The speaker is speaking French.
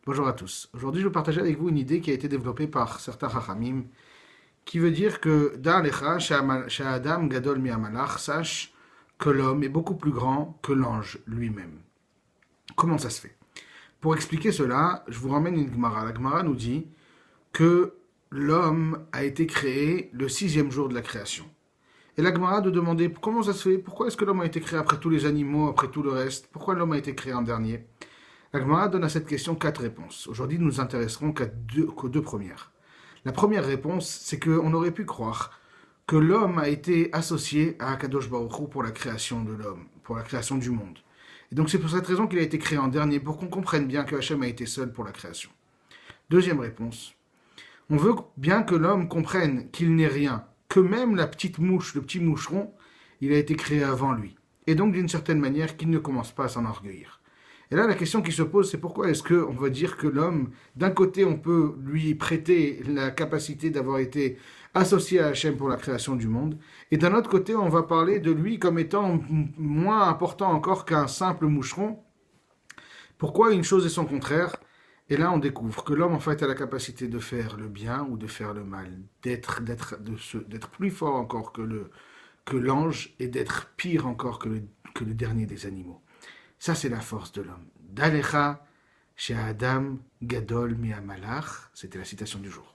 Bonjour à tous. Aujourd'hui, je vais partager avec vous une idée qui a été développée par certains Chachamim, qui veut dire que Da'alecha, Sha'adam Gadol Mi'amalach, sache que l'homme est beaucoup plus grand que l'ange lui-même. Comment ça se fait? Pour expliquer cela, je vous ramène une Gemara. La Gemara nous dit que l'homme a été créé le 6e jour de la création. Et la Gemara de demander comment ça se fait, pourquoi est-ce que l'homme a été créé après tous les animaux, après tout le reste, pourquoi l'homme a été créé en dernier? La Gemara donne à cette question 4 réponses. Aujourd'hui, nous nous intéresserons qu'aux deux premières. La première réponse, c'est qu'on aurait pu croire que l'homme a été associé à Akadosh Baruch Hu pour la création de l'homme, pour la création du monde. Et donc c'est pour cette raison qu'il a été créé en dernier, pour qu'on comprenne bien que Hachem a été seul pour la création. Deuxième réponse, on veut bien que l'homme comprenne qu'il n'est rien, que même la petite mouche, le petit moucheron, il a été créé avant lui. Et donc d'une certaine manière qu'il ne commence pas à s'enorgueillir. Et là, la question qui se pose, c'est pourquoi est-ce qu'on va dire que l'homme, d'un côté, on peut lui prêter la capacité d'avoir été associé à Hachem pour la création du monde, et d'un autre côté, on va parler de lui comme étant moins important encore qu'un simple moucheron. Pourquoi une chose et son contraire? Et là, on découvre que l'homme, en fait, a la capacité de faire le bien ou de faire le mal, d'être plus fort encore que l'ange et d'être pire encore que le dernier des animaux. Ça, c'est la force de l'homme. D'Alecha, chez Adam, Gadol, Mi'amalach. C'était la citation du jour.